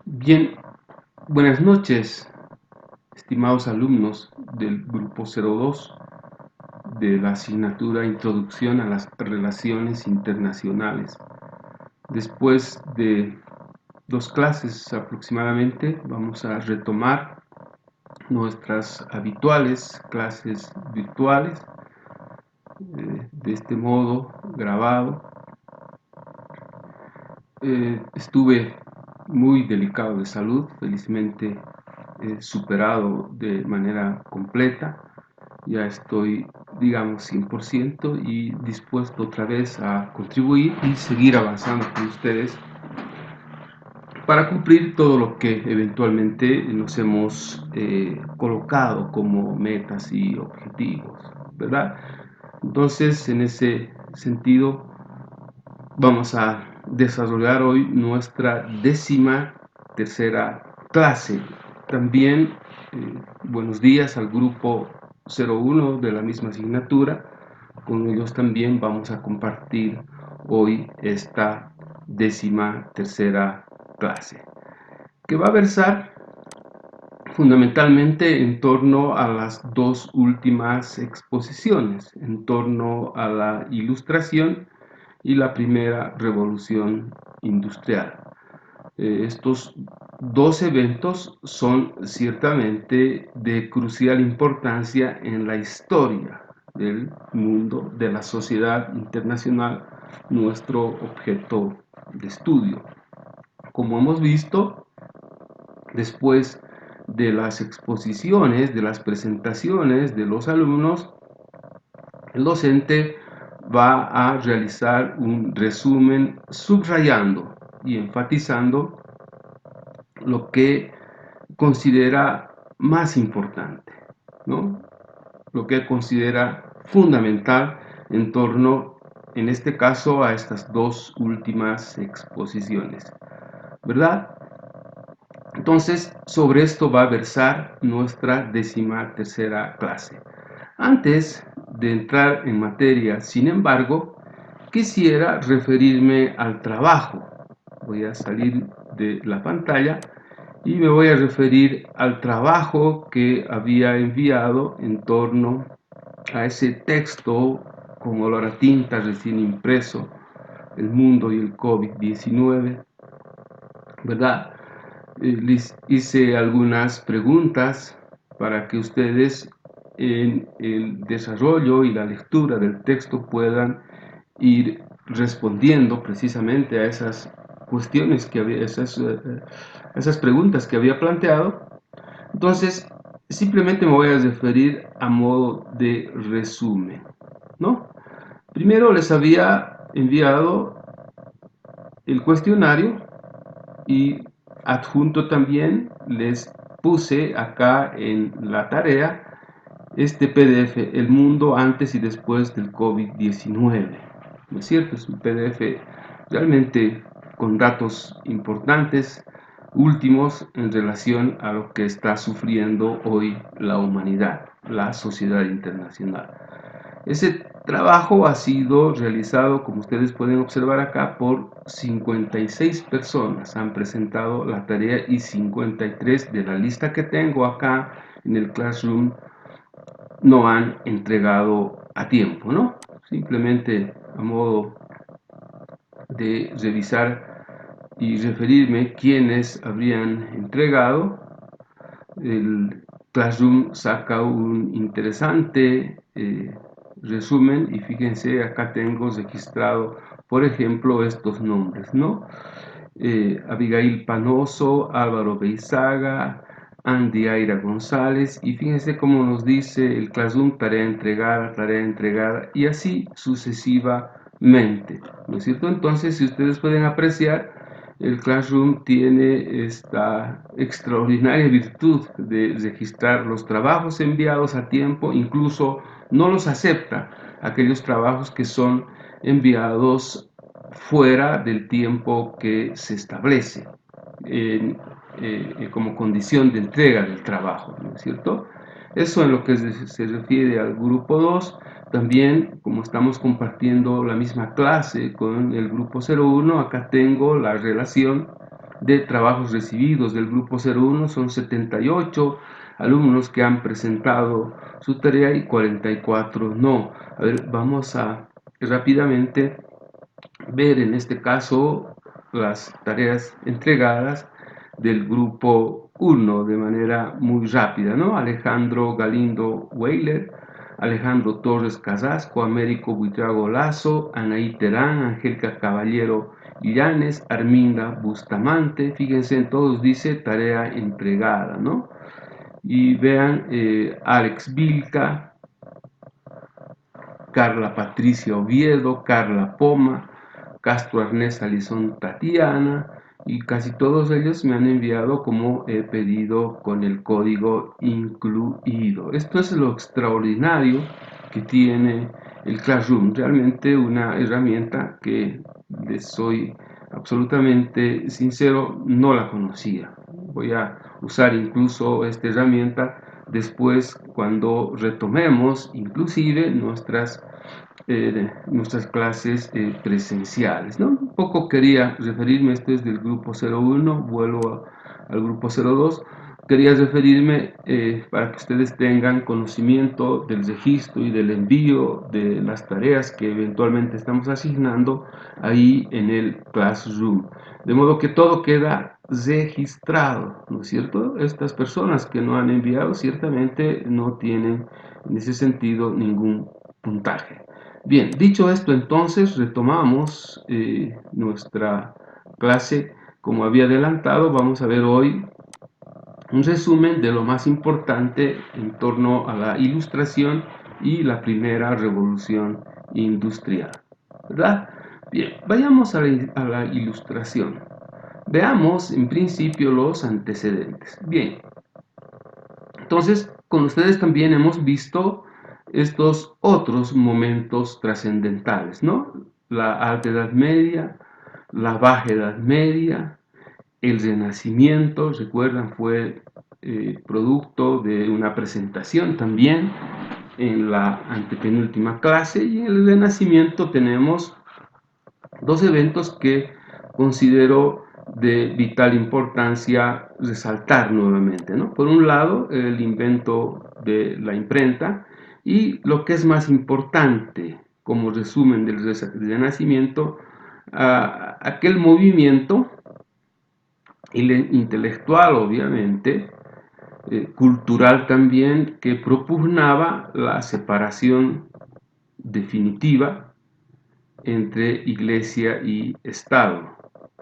Bien, buenas noches, estimados alumnos del grupo 02 de la asignatura Introducción a las Relaciones Internacionales. Después de 2 clases aproximadamente, vamos a retomar nuestras habituales clases virtuales, de este modo grabado. Estuve muy delicado de salud, felizmente superado de manera completa. Ya estoy, digamos, 100% y dispuesto otra vez a contribuir y seguir avanzando con ustedes para cumplir todo lo que eventualmente nos hemos colocado como metas y objetivos, ¿verdad? Entonces, en ese sentido, vamos a desarrollar hoy nuestra 13ª clase. También buenos días al grupo 01 de la misma asignatura. Con ellos también vamos a compartir hoy esta 13ª clase, que va a versar fundamentalmente en torno a las dos últimas exposiciones, en torno a la Ilustración y la primera revolución industrial. Estos dos eventos son ciertamente de crucial importancia en la historia del mundo, de la sociedad internacional, nuestro objeto de estudio. Como hemos visto, después de las exposiciones, de las presentaciones de los alumnos, el docente va a realizar un resumen subrayando y enfatizando lo que considera más importante, ¿no? Lo que considera fundamental en torno, en este caso, a estas dos últimas exposiciones, ¿verdad? Entonces, sobre esto va a versar nuestra 13ª clase. Antes de entrar en materia, sin embargo, quisiera referirme al trabajo. Voy a salir de la pantalla y me voy a referir al trabajo que había enviado en torno a ese texto con olor a tinta recién impreso, El mundo y el COVID-19, ¿verdad? Les hice algunas preguntas para que ustedes en el desarrollo y la lectura del texto puedan ir respondiendo precisamente a esas cuestiones que había, esas preguntas que había planteado. Entonces, simplemente me voy a referir a modo de resumen, ¿no? Primero les había enviado el cuestionario y adjunto también les puse acá en la tarea este PDF, El mundo antes y después del COVID-19. ¿No es cierto? Es un PDF realmente con datos importantes, últimos en relación a lo que está sufriendo hoy la humanidad, la sociedad internacional. Ese trabajo ha sido realizado, como ustedes pueden observar acá, por 56 personas. Han presentado la tarea y 53 de la lista que tengo acá en el Classroom no han entregado a tiempo, ¿no? Simplemente a modo de revisar y referirme quiénes habrían entregado, el Classroom saca un interesante resumen y fíjense, acá tengo registrado, por ejemplo, estos nombres, ¿no? Abigail Panoso, Álvaro Beizaga, Andy Aira González, y fíjense cómo nos dice el Classroom, tarea entregada, y así sucesivamente, ¿no es cierto? Entonces, si ustedes pueden apreciar, el Classroom tiene esta extraordinaria virtud de registrar los trabajos enviados a tiempo, incluso no los acepta aquellos trabajos que son enviados fuera del tiempo que se establece como condición de entrega del trabajo, ¿no es cierto? Eso en lo que se refiere al grupo 2. También, como estamos compartiendo la misma clase con el grupo 01, acá tengo la relación de trabajos recibidos del grupo 01 son 78 alumnos que han presentado su tarea y 44 no. A ver, vamos a rápidamente ver en este caso las tareas entregadas del grupo 1 de manera muy rápida, ¿no? Alejandro Galindo Weiler, Alejandro Torres Casasco, Américo Buitrago Lazo, Anaí Terán, Angélica Caballero Llanes, Arminda Bustamante, fíjense en todos dice tarea entregada, ¿no? Y vean, Alex Vilca, Carla Patricia Oviedo, Carla Poma, Castro Arnés Alizón Tatiana, y casi todos ellos me han enviado como he pedido con el código incluido. Esto es lo extraordinario que tiene el Classroom, realmente una herramienta que, les soy absolutamente sincero, no la conocía. Voy a usar incluso esta herramienta después cuando retomemos inclusive nuestras clases presenciales, ¿no? Un poco quería referirme, esto es del grupo 01, vuelvo al grupo 02, quería referirme para que ustedes tengan conocimiento del registro y del envío de las tareas que eventualmente estamos asignando ahí en el Classroom. De modo que todo queda registrado, ¿no es cierto? Estas personas que no han enviado ciertamente no tienen en ese sentido ningún puntaje. Bien, dicho esto, entonces retomamos nuestra clase. Como había adelantado, vamos a ver hoy un resumen de lo más importante en torno a la ilustración y la primera revolución industrial, ¿verdad? Bien, vayamos a la ilustración. Veamos en principio los antecedentes. Bien, entonces con ustedes también hemos visto estos otros momentos trascendentales, ¿no? La Alta Edad Media, la Baja Edad Media, el Renacimiento, recuerdan, fue producto de una presentación también en la antepenúltima clase, y en el Renacimiento tenemos dos eventos que considero de vital importancia resaltar nuevamente, ¿no? Por un lado, el invento de la imprenta, y lo que es más importante como resumen del Renacimiento, aquel movimiento intelectual, obviamente, cultural también, que propugnaba la separación definitiva entre iglesia y Estado,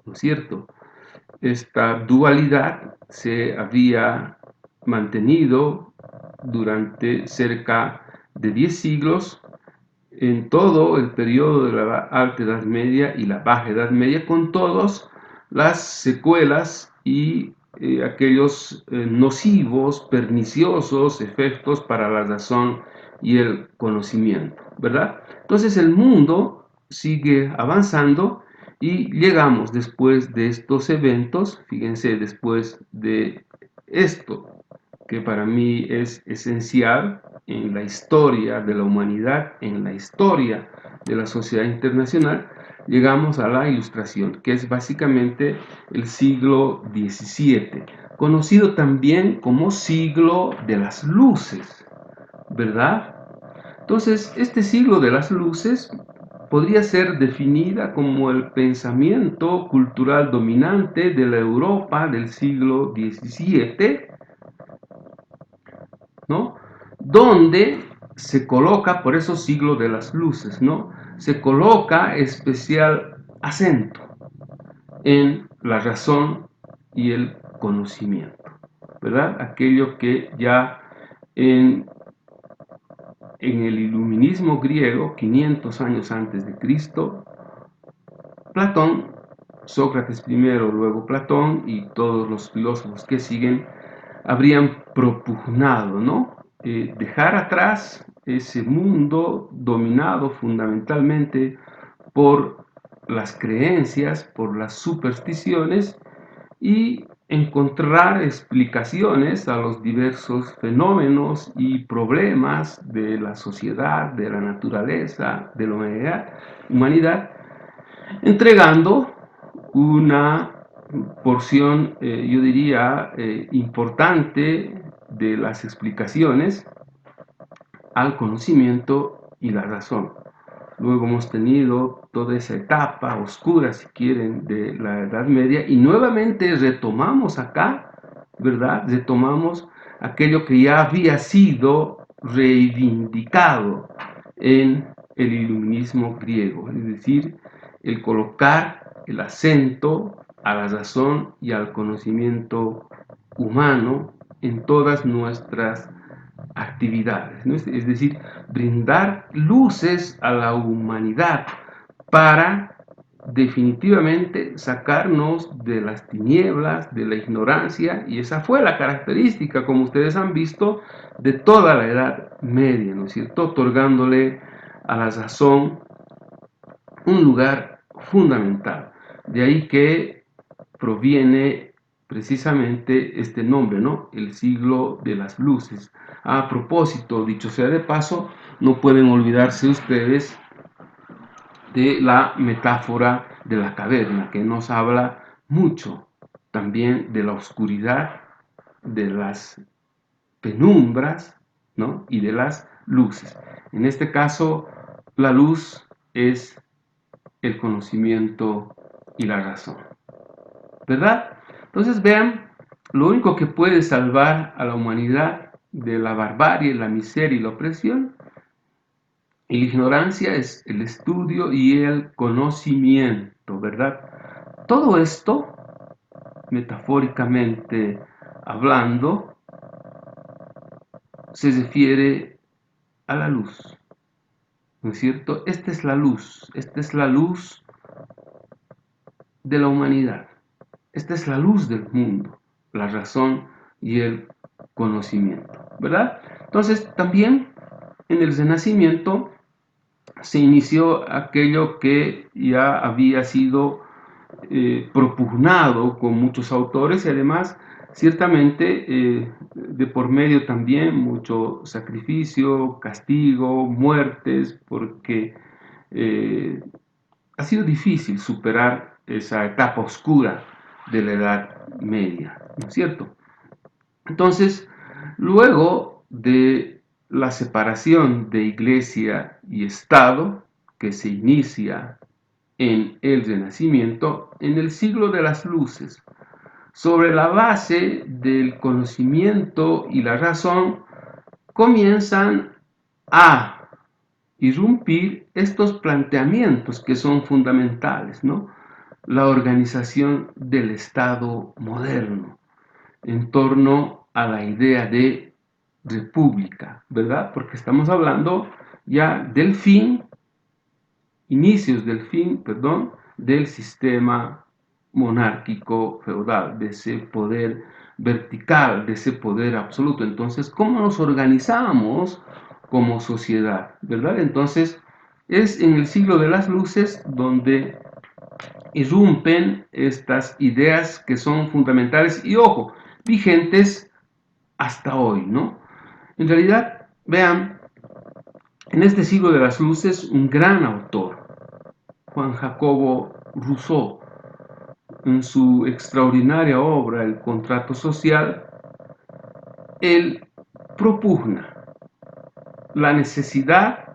¿no es cierto? Esta dualidad se había mantenido durante cerca de 10 siglos en todo el periodo de la Alta Edad Media y la Baja Edad Media, con todas las secuelas y aquellos nocivos, perniciosos efectos para la razón y el conocimiento, ¿verdad? Entonces el mundo sigue avanzando y llegamos después de estos eventos, fíjense, después de esto, que para mí es esencial en la historia de la humanidad, en la historia de la sociedad internacional, llegamos a la Ilustración, que es básicamente el siglo XVII, conocido también como siglo de las luces, ¿verdad? Entonces, este siglo de las luces podría ser definida como el pensamiento cultural dominante de la Europa del siglo XVII, ¿no? Donde se coloca, por eso siglo de las luces, ¿no? Se coloca especial acento en la razón y el conocimiento, ¿verdad? Aquello que ya en el iluminismo griego, 500 años antes de Cristo, Platón, Sócrates primero, luego Platón y todos los filósofos que siguen, habrían propugnado, ¿no? Dejar atrás ese mundo dominado fundamentalmente por las creencias, por las supersticiones, y encontrar explicaciones a los diversos fenómenos y problemas de la sociedad, de la naturaleza, de la humanidad, entregando una porción, yo diría, importante de las explicaciones al conocimiento y la razón. Luego hemos tenido toda esa etapa oscura, si quieren, de la Edad Media y nuevamente retomamos acá, ¿verdad? Retomamos aquello que ya había sido reivindicado en el iluminismo griego, es decir, el colocar el acento a la razón y al conocimiento humano en todas nuestras actividades, ¿no? Es decir, brindar luces a la humanidad para definitivamente sacarnos de las tinieblas, de la ignorancia, y esa fue la característica, como ustedes han visto, de toda la Edad Media, ¿no es cierto?, otorgándole a la razón un lugar fundamental. De ahí que proviene precisamente este nombre, ¿no? El siglo de las luces. A propósito, dicho sea de paso, no pueden olvidarse ustedes de la metáfora de la caverna, que nos habla mucho también de la oscuridad, de las penumbras, ¿no? Y de las luces. En este caso, la luz es el conocimiento y la razón, ¿verdad? Entonces vean, lo único que puede salvar a la humanidad de la barbarie, la miseria y la opresión y la ignorancia es el estudio y el conocimiento, ¿verdad? Todo esto, metafóricamente hablando, se refiere a la luz, ¿no es cierto? Esta es la luz de la humanidad. Esta es la luz del mundo, la razón y el conocimiento, ¿verdad? Entonces, también en el Renacimiento se inició aquello que ya había sido propugnado con muchos autores y además, ciertamente, de por medio también mucho sacrificio, castigo, muertes, porque eh, ha sido difícil superar esa etapa oscura de la Edad Media, ¿no es cierto? Entonces, luego de la separación de Iglesia y Estado, que se inicia en el Renacimiento, en el siglo de las luces, sobre la base del conocimiento y la razón, comienzan a irrumpir estos planteamientos que son fundamentales, ¿no? La organización del Estado moderno en torno a la idea de república, ¿verdad? Porque estamos hablando ya del fin, inicios del fin, perdón, del sistema monárquico feudal, de ese poder vertical, de ese poder absoluto. Entonces, ¿cómo nos organizamos como sociedad, verdad? Entonces, es en el siglo de las luces donde irrumpen estas ideas que son fundamentales y, ojo, vigentes hasta hoy, ¿no? En realidad, vean, en este siglo de las luces, un gran autor, Juan Jacobo Rousseau, en su extraordinaria obra El contrato social, él propugna la necesidad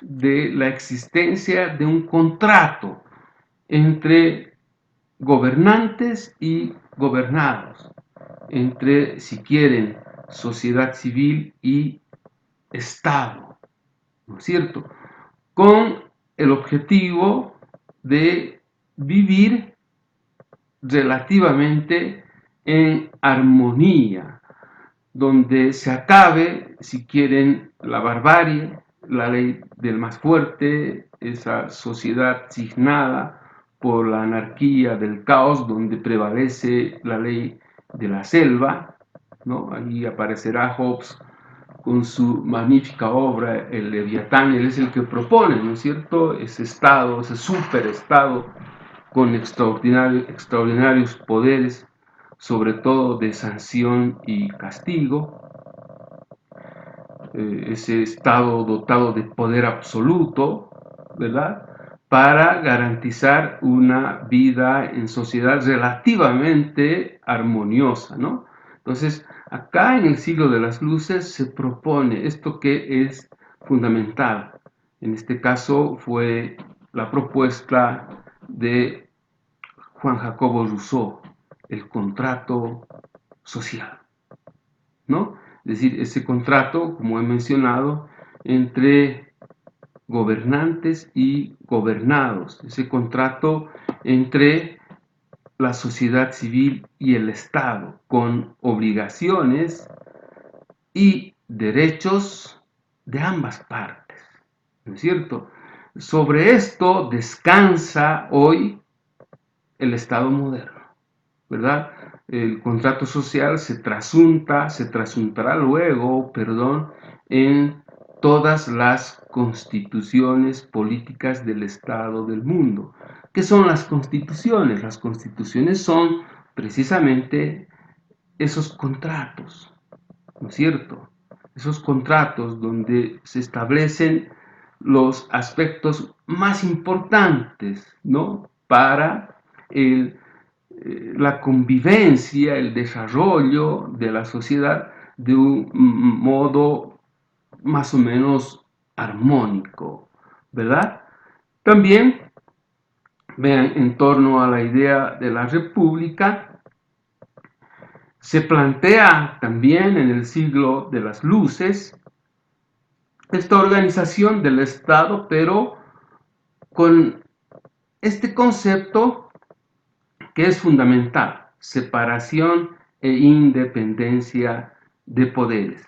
de la existencia de un contrato entre gobernantes y gobernados, entre, si quieren, sociedad civil y Estado, ¿no es cierto? Con el objetivo de vivir relativamente en armonía, donde se acabe, si quieren, la barbarie, la ley del más fuerte, esa sociedad signada por la anarquía del caos, donde prevalece la ley de la selva, ¿no? Ahí aparecerá Hobbes con su magnífica obra, El Leviatán. Él es el que propone, ¿no es cierto?, ese estado, ese superestado con extraordinarios poderes, sobre todo de sanción y castigo, ese estado dotado de poder absoluto, ¿verdad? para garantizar una vida en sociedad relativamente armoniosa, ¿no? Entonces, acá en el siglo de las luces se propone esto que es fundamental. En este caso fue la propuesta de Juan Jacobo Rousseau, el contrato social, ¿no? Es decir, ese contrato, como he mencionado, entre gobernantes y gobernados, ese contrato entre la sociedad civil y el Estado, con obligaciones y derechos de ambas partes, ¿no es cierto? Sobre esto descansa hoy el Estado moderno, ¿verdad? El contrato social se trasuntará luego, perdón, en todas las constituciones políticas del Estado del mundo. ¿Qué son las constituciones? Las constituciones son precisamente esos contratos, ¿no es cierto? Esos contratos donde se establecen los aspectos más importantes, ¿no? Para la convivencia, el desarrollo de la sociedad de un modo más o menos armónico, ¿verdad? También, vean, en torno a la idea de la república, se plantea también en el siglo de las luces esta organización del Estado, pero con este concepto que es fundamental: separación e independencia de poderes.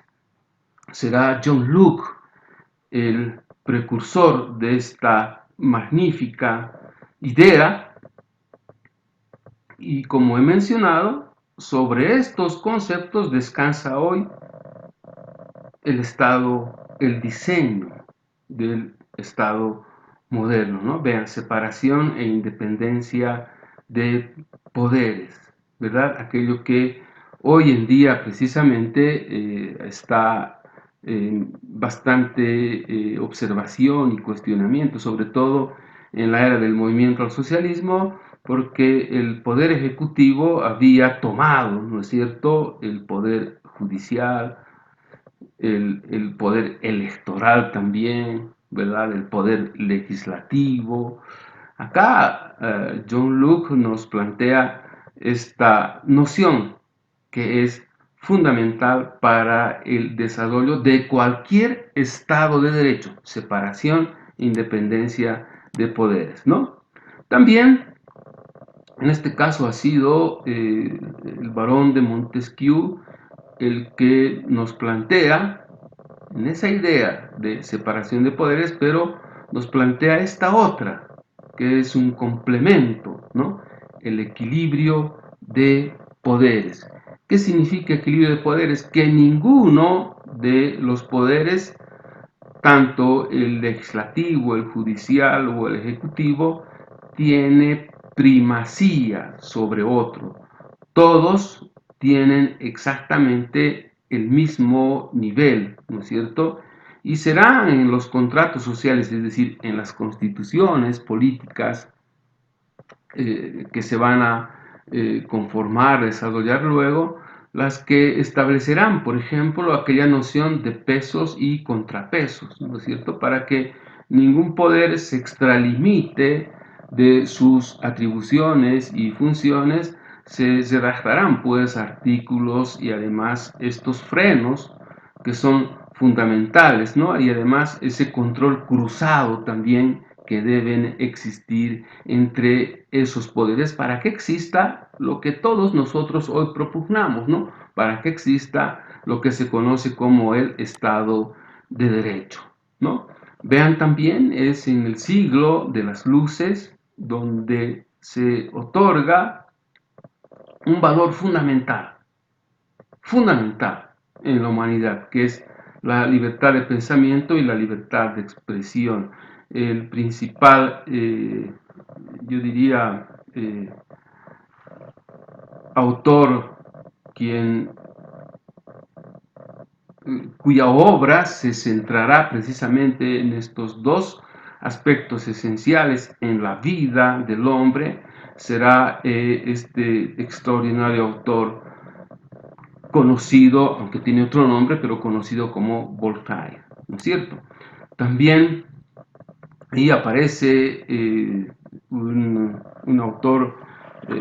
Será John Locke el precursor de esta magnífica idea, y como he mencionado, sobre estos conceptos descansa hoy el Estado, el diseño del Estado moderno, ¿no? Vean, separación e independencia de poderes, ¿verdad? Aquello que hoy en día precisamente está en bastante observación y cuestionamiento, sobre todo en la era del movimiento al socialismo, porque el poder ejecutivo había tomado, ¿no es cierto?, el poder judicial, el poder electoral también, ¿verdad? El poder legislativo. Acá John Locke nos plantea esta noción que es fundamental para el desarrollo de cualquier Estado de Derecho: separación e independencia de poderes, ¿no? También, en este caso, ha sido el barón de Montesquieu el que nos plantea en esa idea de separación de poderes, pero nos plantea esta otra, que es un complemento, ¿no? El equilibrio de poderes. ¿Qué significa equilibrio de poderes? Que ninguno de los poderes, tanto el legislativo, el judicial o el ejecutivo, tiene primacía sobre otro. Todos tienen exactamente el mismo nivel, ¿no es cierto? Y será en los contratos sociales, es decir, en las constituciones políticas que se van a conformar, desarrollar luego, las que establecerán, por ejemplo, aquella noción de pesos y contrapesos, ¿no es cierto?, para que ningún poder se extralimite de sus atribuciones y funciones. Se redactarán pues artículos y además estos frenos que son fundamentales, ¿no? Y además ese control cruzado también que deben existir entre esos poderes para que exista lo que todos nosotros hoy propugnamos, ¿no? Para que exista lo que se conoce como el Estado de Derecho, ¿no? Vean, también es en el siglo de las luces donde se otorga un valor fundamental en la humanidad, que es la libertad de pensamiento y la libertad de expresión. El principal, yo diría, autor quien, cuya obra se centrará precisamente en estos dos aspectos esenciales en la vida del hombre, será este extraordinario autor conocido, aunque tiene otro nombre, pero conocido como Voltaire, ¿no es cierto? También ahí aparece un autor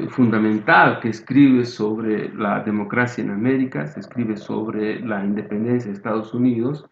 fundamental que escribe sobre la democracia en América, se escribe sobre la independencia de Estados Unidos.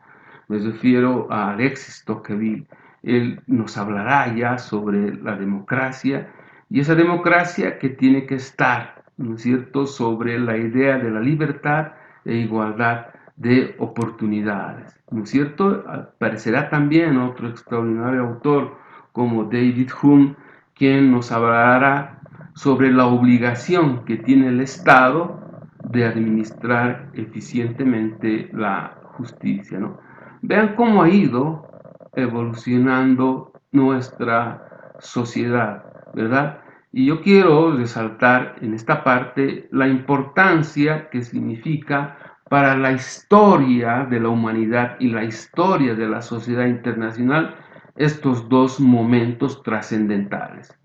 Me refiero a Alexis Tocqueville. Él nos hablará ya sobre la democracia y esa democracia que tiene que estar, ¿no es cierto?, sobre la idea de la libertad e igualdad de oportunidades, ¿no es cierto? Aparecerá también otro extraordinario autor como David Hume, quien nos hablará sobre la obligación que tiene el Estado de administrar eficientemente la justicia, ¿no? Vean cómo ha ido evolucionando nuestra sociedad, ¿verdad? Y yo quiero resaltar en esta parte la importancia que significa para la historia de la humanidad y la historia de la sociedad internacional estos dos momentos trascendentales: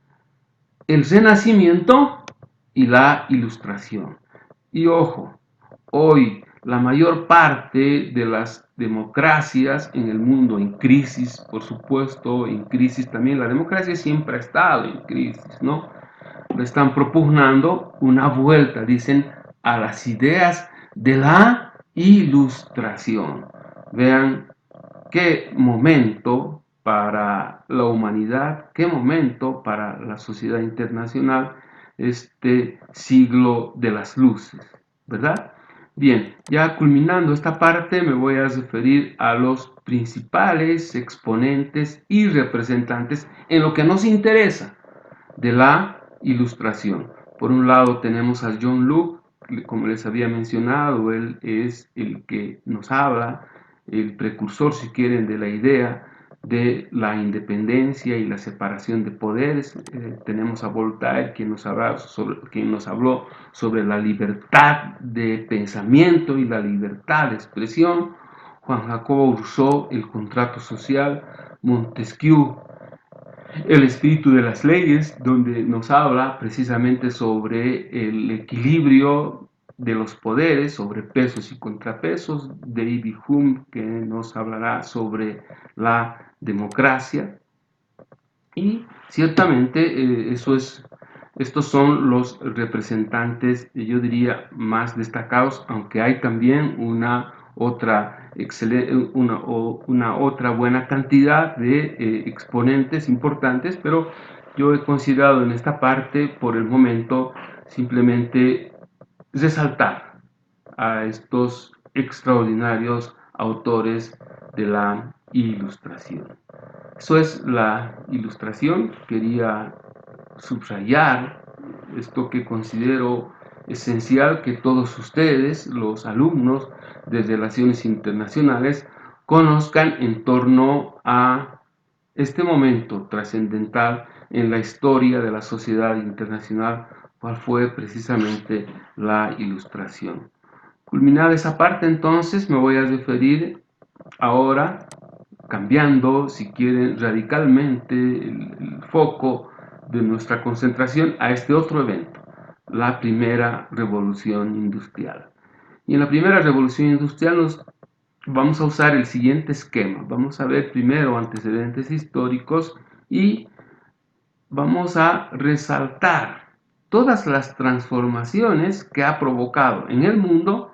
el Renacimiento y la Ilustración. Y ojo, hoy la mayor parte de las democracias en el mundo en crisis, por supuesto, en crisis también, la democracia siempre ha estado en crisis, ¿no? Le están propugnando una vuelta, dicen, a las ideas de la Ilustración. Vean qué momento para la humanidad, qué momento para la sociedad internacional este siglo de las luces, ¿verdad? Bien, ya culminando esta parte me voy a referir a los principales exponentes y representantes en lo que nos interesa de la Ilustración. Por un lado tenemos a John Locke, como les había mencionado, él es el que nos habla, el precursor, si quieren, de la idea de la independencia y la separación de poderes. Tenemos a Voltaire, quien nos habló sobre la libertad de pensamiento y la libertad de expresión. Juan Jacobo Rousseau, el contrato social. Montesquieu, el espíritu de las leyes, donde nos habla precisamente sobre el equilibrio de los poderes, sobre pesos y contrapesos. David Hume, que nos hablará sobre la democracia. Y ciertamente estos son los representantes, yo diría, más destacados, aunque hay también una otra buena cantidad de exponentes importantes, pero yo he considerado en esta parte, por el momento, simplemente resaltar a estos extraordinarios autores de la Ilustración. Eso es la Ilustración. Quería subrayar esto que considero esencial, que todos ustedes, los alumnos de Relaciones Internacionales, conozcan en torno a este momento trascendental en la historia de la sociedad internacional, cual fue precisamente la Ilustración. Culminada esa parte, entonces, me voy a referir ahora, cambiando, si quieren, radicalmente el foco de nuestra concentración a este otro evento, la primera revolución industrial. Y en la primera revolución industrial vamos a usar el siguiente esquema. Vamos a ver primero antecedentes históricos y vamos a resaltar todas las transformaciones que ha provocado en el mundo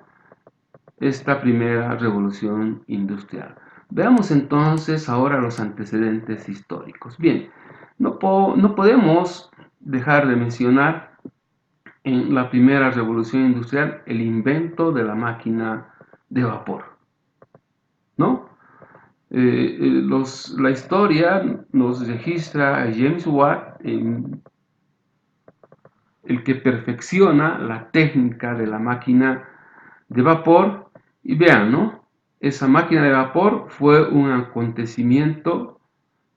esta primera revolución industrial. Veamos entonces ahora los antecedentes históricos. Bien, no podemos dejar de mencionar en la primera revolución industrial el invento de la máquina de vapor, ¿no? La historia nos registra a James Watt, el que perfecciona la técnica de la máquina de vapor. Y vean, ¿no? Esa máquina de vapor fue un acontecimiento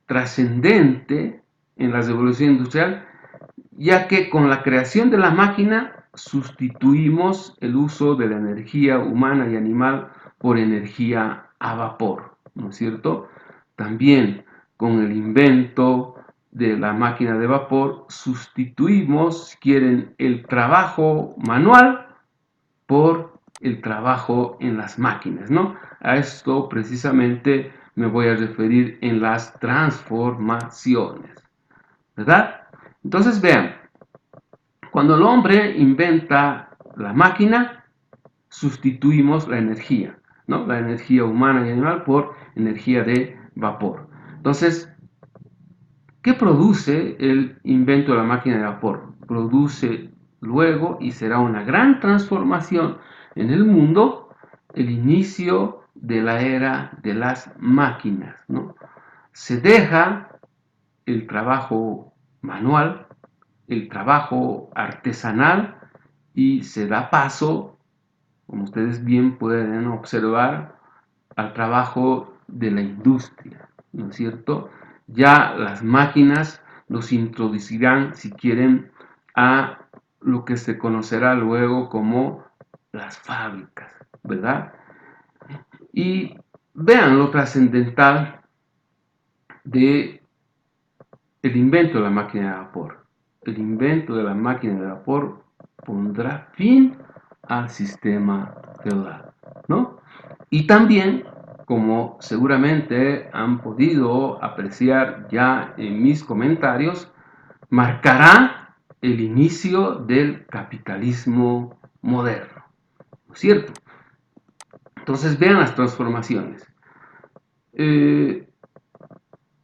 trascendente en la revolución industrial, ya que con la creación de la máquina sustituimos el uso de la energía humana y animal por energía a vapor, ¿no es cierto? También con el invento de la máquina de vapor, sustituimos, si quieren, el trabajo manual por el trabajo en las máquinas, ¿no? A esto precisamente me voy a referir en las transformaciones, ¿verdad? Entonces vean, cuando el hombre inventa la máquina, sustituimos la energía, ¿no? La energía humana y animal por energía de vapor. Entonces, ¿qué produce el invento de la máquina de vapor? Produce luego, y será una gran transformación en el mundo, el inicio de la era de las máquinas, ¿no? Se deja el trabajo manual, el trabajo artesanal, y se da paso, como ustedes bien pueden observar, al trabajo de la industria, ¿no es cierto? Ya las máquinas nos introducirán, si quieren, a lo que se conocerá luego como las fábricas, ¿verdad? Y vean lo trascendental de el invento de la máquina de vapor. El invento de la máquina de vapor pondrá fin al sistema feudal, ¿no? Y también, como seguramente han podido apreciar ya en mis comentarios, marcará el inicio del capitalismo moderno, ¿no es cierto? Entonces vean las transformaciones.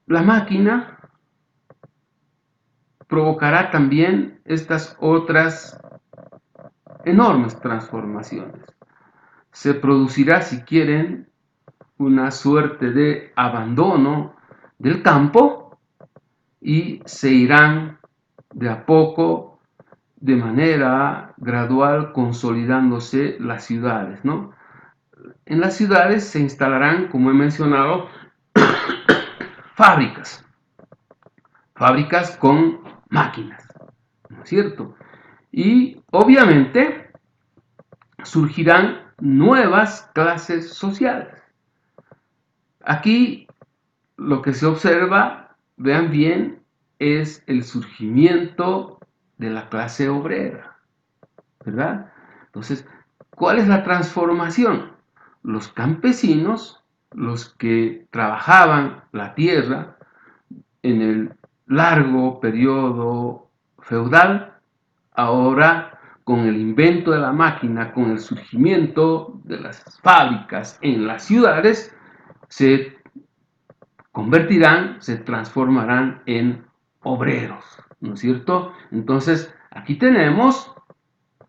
La máquina provocará también estas otras enormes transformaciones. Se producirá, si quieren, una suerte de abandono del campo y se irán de a poco, de manera gradual, consolidándose las ciudades, ¿no? En las ciudades se instalarán, como he mencionado, fábricas, fábricas con máquinas, ¿no es cierto? Y obviamente surgirán nuevas clases sociales. Aquí lo que se observa, vean bien, es el surgimiento de la clase obrera, ¿verdad? Entonces, ¿cuál es la transformación? Los campesinos, los que trabajaban la tierra en el largo periodo feudal, ahora con el invento de la máquina, con el surgimiento de las fábricas en las ciudades, se convertirán, se transformarán en obreros, ¿no es cierto? Entonces, aquí tenemos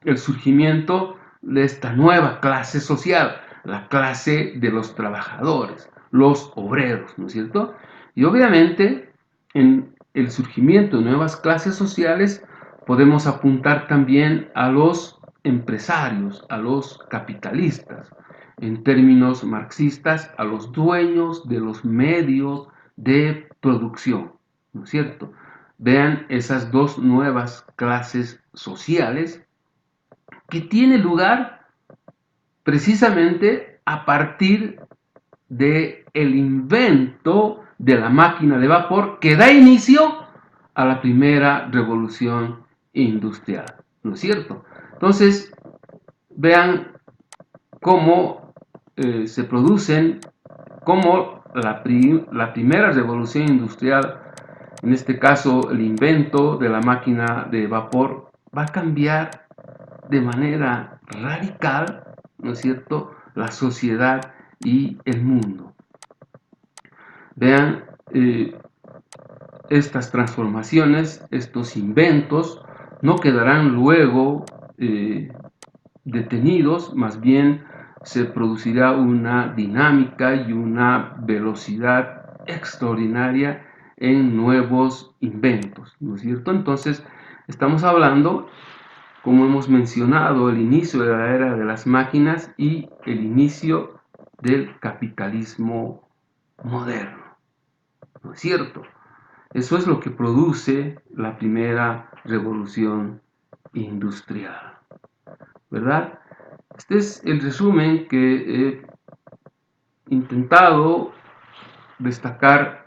el surgimiento de esta nueva clase social, la clase de los trabajadores, los obreros, ¿no es cierto? Y obviamente, en el surgimiento de nuevas clases sociales, podemos apuntar también a los empresarios, a los capitalistas, en términos marxistas, a los dueños de los medios de producción, ¿no es cierto? Vean esas dos nuevas clases sociales que tiene lugar precisamente a partir de el invento de la máquina de vapor que da inicio a la primera revolución industrial, ¿no es cierto? Entonces, vean cómo se producen, cómo la primera revolución industrial, en este caso el invento de la máquina de vapor, va a cambiar de manera radical, ¿no es cierto?, la sociedad y el mundo. Vean estas transformaciones, estos inventos, no quedarán luego detenidos, más bien se producirá una dinámica y una velocidad extraordinaria en nuevos inventos, ¿no es cierto? Entonces, estamos hablando, como hemos mencionado, el inicio de la era de las máquinas y el inicio del capitalismo moderno, ¿no es cierto? Eso es lo que produce la primera revolución industrial, ¿verdad? Este es el resumen que he intentado destacar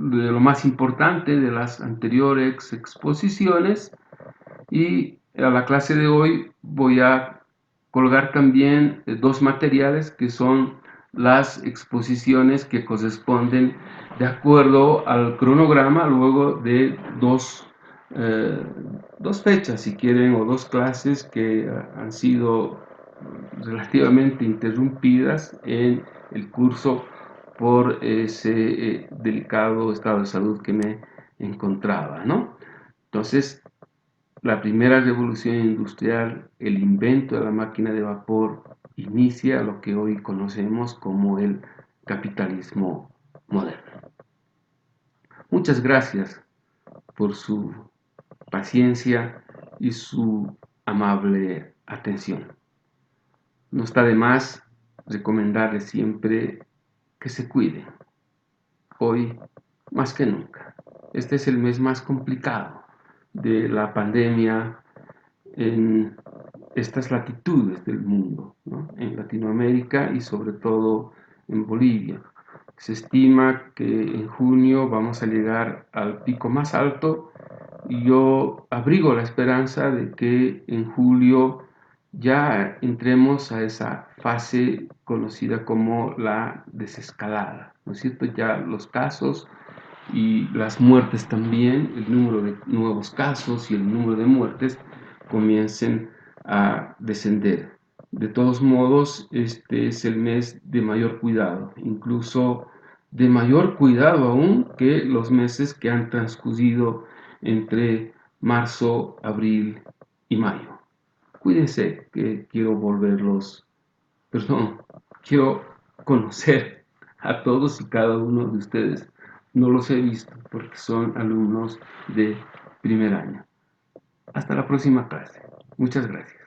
de lo más importante de las anteriores exposiciones, y a la clase de hoy voy a colgar también dos materiales que son las exposiciones que corresponden de acuerdo al cronograma luego de dos fechas, si quieren, o dos clases que han sido relativamente interrumpidas en el curso por ese delicado estado de salud que me encontraba, ¿no? Entonces, la primera revolución industrial, el invento de la máquina de vapor, inicia lo que hoy conocemos como el capitalismo moderno. Muchas gracias por su paciencia y su amable atención. No está de más recomendarles siempre que se cuiden, hoy más que nunca. Este es el mes más complicado de la pandemia en estas latitudes del mundo, ¿no? En Latinoamérica y sobre todo en Bolivia. Se estima que en junio vamos a llegar al pico más alto y yo abrigo la esperanza de que en julio ya entremos a esa fase conocida como la desescalada, ¿no es cierto? Ya los casos y las muertes también, el número de nuevos casos y el número de muertes comiencen a descender. De todos modos, este es el mes de mayor cuidado, incluso de mayor cuidado aún que los meses que han transcurrido entre marzo, abril y mayo. Cuídense, que quiero quiero conocer a todos y cada uno de ustedes. No los he visto porque son alumnos de primer año. Hasta la próxima clase. Muchas gracias.